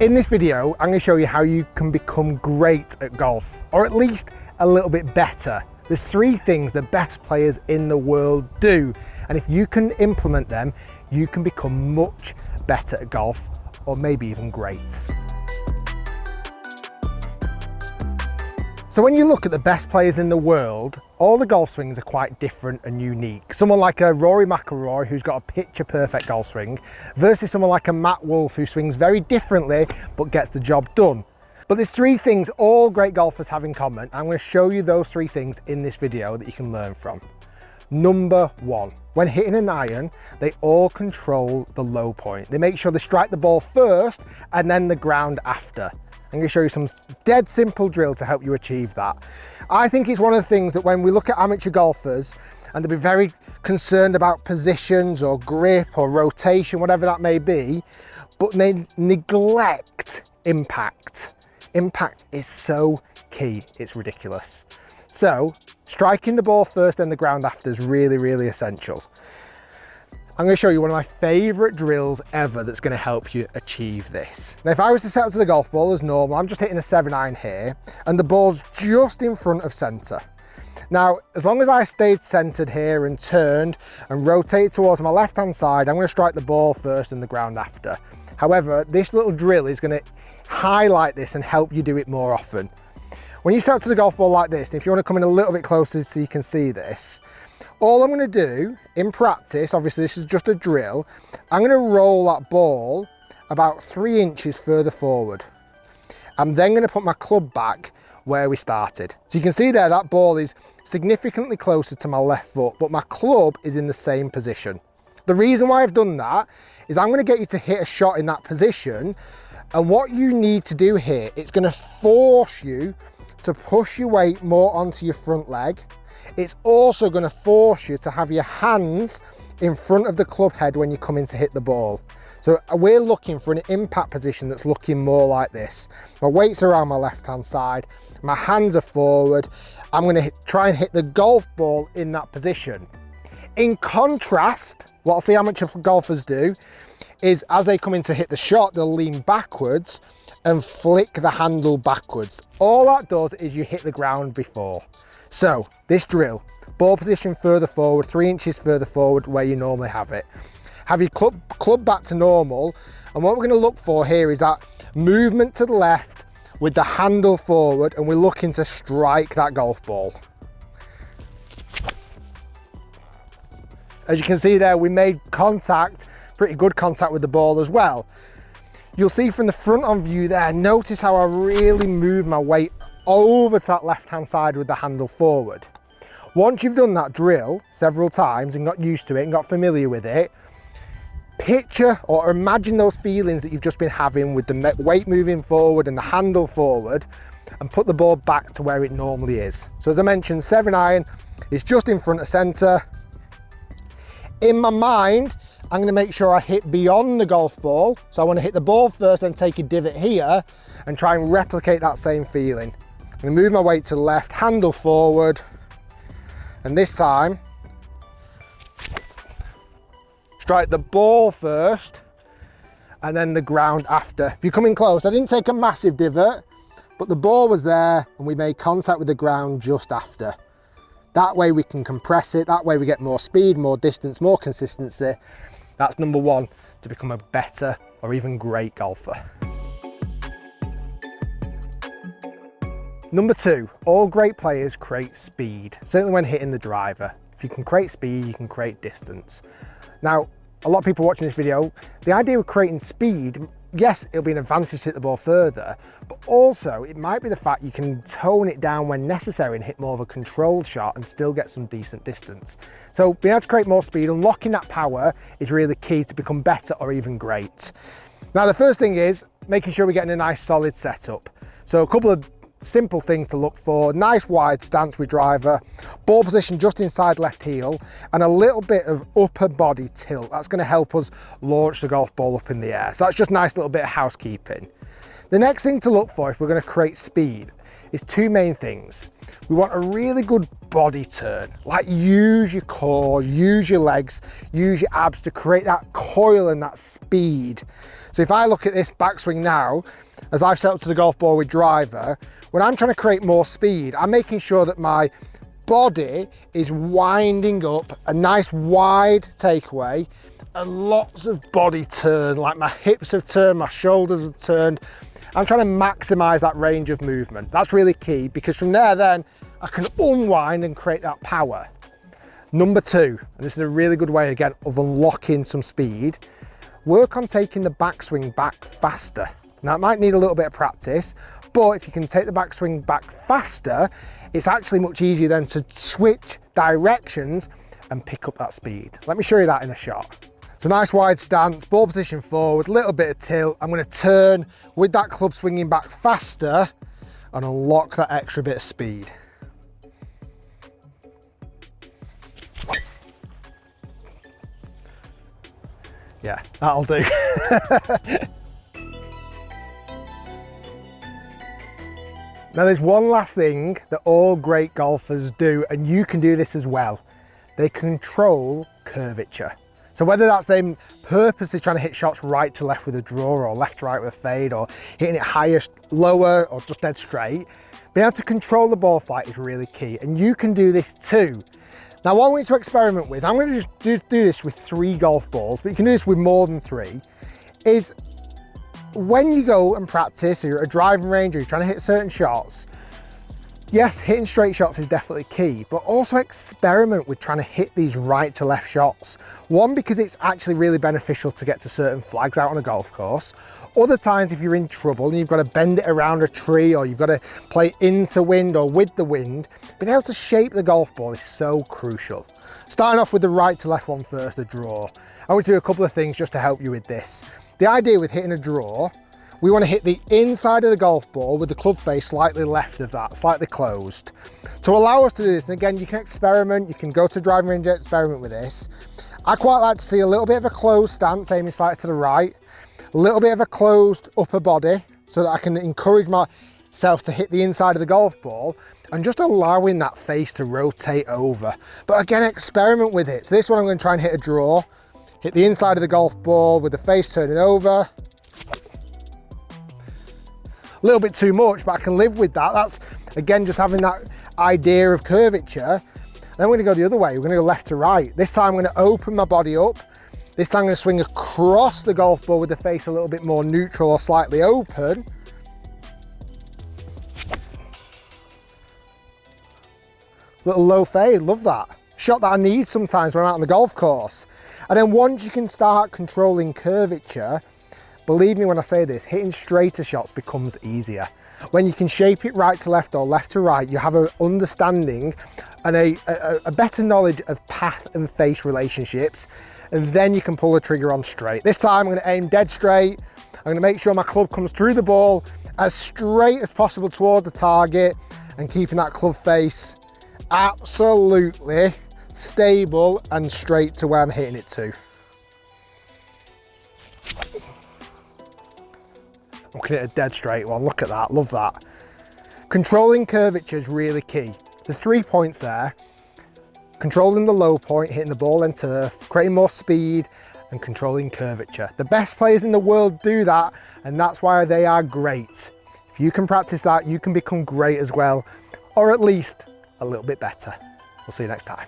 In this video, I'm going to show you how you can become great at golf, or at least a little bit better. There's 3 things the best players in the world do, and if you can implement them, you can become much better at golf, or maybe even great. So when you look at the best players in the world, all the golf swings are quite different and unique. Someone like a Rory McIlroy, who's got a picture perfect golf swing, versus someone like a Matt Wolff, who swings very differently but gets the job done. But there's 3 things all great golfers have in common. I'm going to show you those 3 things in this video that you can learn from. Number 1, when hitting an iron, they all control the low point. They make sure they strike the ball first and then the ground after. I'm going to show you some dead simple drill to help you achieve that. I think it's one of the things that when we look at amateur golfers, and they'll be very concerned about positions or grip or rotation, whatever that may be, but they neglect impact. Impact is so key, it's ridiculous. So striking the ball first and the ground after is really, really essential. I'm going to show you one of my favourite drills ever that's going to help you achieve this. Now, if I was to set up to the golf ball as normal, I'm just hitting a 7-iron here, and the ball's just in front of centre. Now, as long as I stayed centred here and turned and rotated towards my left-hand side, I'm going to strike the ball first and the ground after. However, this little drill is going to highlight this and help you do it more often. When you set up to the golf ball like this, and if you want to come in a little bit closer so you can see this, all I'm going to do in practice, obviously this is just a drill, I'm going to roll that ball about 3 inches further forward. I'm then going to put my club back where we started. So you can see there that ball is significantly closer to my left foot, but my club is in the same position. The reason why I've done that is I'm going to get you to hit a shot in that position, and what you need to do here, it's going to force you to push your weight more onto your front leg. It's also going to force you to have your hands in front of the club head when you come in to hit the ball. So we're looking for an impact position that's looking more like this. My weight's around my left-hand side, my hands are forward. I'm going to try and hit the golf ball in that position. In contrast, what I see amateur golfers do is as they come in to hit the shot, they'll lean backwards and flick the handle backwards. All that does is you hit the ground before. So this drill, ball position further forward, 3 inches further forward where you normally have it. Have your club back to normal, and what we're going to look for here is that movement to the left with the handle forward, and we're looking to strike that golf ball. As you can see there, we made contact, pretty good contact with the ball as well. You'll see from the front on view there, notice how I really move my weight over to that left-hand side with the handle forward. Once you've done that drill several times and got used to it and got familiar with it, picture or imagine those feelings that you've just been having with the weight moving forward and the handle forward, and put the ball back to where it normally is. So as I mentioned, 7-iron is just in front of centre. In my mind, I'm going to make sure I hit beyond the golf ball. So I want to hit the ball first, then take a divot here and try and replicate that same feeling. I'm going to move my weight to the left, handle forward, and this time strike the ball first and then the ground after. If you come in close, I didn't take a massive divot, but the ball was there and we made contact with the ground just after. That way we can compress it, that way we get more speed, more distance, more consistency. That's number 1 to become a better or even great golfer. Number 2, all great players create speed, certainly when hitting the driver. If you can create speed, you can create distance. Now, a lot of people watching this video, the idea of creating speed, yes, it'll be an advantage to hit the ball further, but also it might be the fact you can tone it down when necessary and hit more of a controlled shot and still get some decent distance. So being able to create more speed, unlocking that power is really key to become better or even great. Now, the first thing is making sure we're getting a nice solid setup. So a couple of simple things to look for: nice wide stance with driver, ball position just inside left heel, and a little bit of upper body tilt. That's going to help us launch the golf ball up in the air. So that's just a nice little bit of housekeeping. The next thing to look for if we're going to create speed is 2 main things. We want a really good body turn. Like, use your core, use your legs, use your abs to create that coil and that speed. So if I look at this backswing now, as I've set up to the golf ball with driver, when I'm trying to create more speed, I'm making sure that my body is winding up, a nice wide takeaway, and lots of body turn, like my hips have turned, my shoulders have turned. I'm trying to maximize that range of movement. That's really key, because from there then I can unwind and create that power. Number two, and this is a really good way again of unlocking some speed, work on taking the backswing back faster. Now it might need a little bit of practice, but if you can take the backswing back faster, it's actually much easier then to switch directions and pick up that speed. Let me show you that in a shot. So nice wide stance, ball position forward, little bit of tilt. I'm going to turn with that club swinging back faster and unlock that extra bit of speed. Yeah, that'll do. Now there's one last thing that all great golfers do, and you can do this as well. They control curvature. So whether that's them purposely trying to hit shots right to left with a draw, or left to right with a fade, or hitting it higher, lower, or just dead straight, being able to control the ball flight is really key, and you can do this too. Now what I want you to experiment with, I'm going to just do this with 3 golf balls, but you can do this with more than 3, is when you go and practice, or you're at a driving range, or you're trying to hit certain shots, yes, hitting straight shots is definitely key, but also experiment with trying to hit these right to left shots. One, because it's actually really beneficial to get to certain flags out on a golf course. Other times, if you're in trouble and you've got to bend it around a tree, or you've got to play into wind or with the wind, being able to shape the golf ball is so crucial. Starting off with the right to left one first, the draw. I want to do a couple of things just to help you with this. The idea with hitting a draw, we want to hit the inside of the golf ball with the club face slightly left of that, slightly closed. To allow us to do this, and again, you can experiment, you can go to driving range and experiment with this. I quite like to see a little bit of a closed stance, aiming slightly to the right, a little bit of a closed upper body, so that I can encourage myself to hit the inside of the golf ball, and just allowing that face to rotate over. But again, experiment with it. So this one I'm going to try and hit a draw, hit the inside of the golf ball with the face turning over. A little bit too much, but I can live with that. That's, again, just having that idea of curvature. Then we're going to go the other way. We're going to go left to right. This time I'm going to open my body up. This time I'm going to swing across the golf ball with the face a little bit more neutral or slightly open. Little low fade, love that. Shot that I need sometimes when I'm out on the golf course. And then once you can start controlling curvature, believe me when I say this, hitting straighter shots becomes easier. When you can shape it right to left or left to right, you have an understanding and a better knowledge of path and face relationships, and then you can pull the trigger on straight. This time I'm going to aim dead straight. I'm going to make sure my club comes through the ball as straight as possible toward the target, and keeping that club face absolutely stable and straight to where I'm hitting it to. I'm looking at a dead straight one, look at that, love that. Controlling curvature is really key. There's 3 points there. Controlling the low point, hitting the ball and turf, creating more speed, and controlling curvature. The best players in the world do that, and that's why they are great. If you can practice that, you can become great as well, or at least a little bit better. We'll see you next time.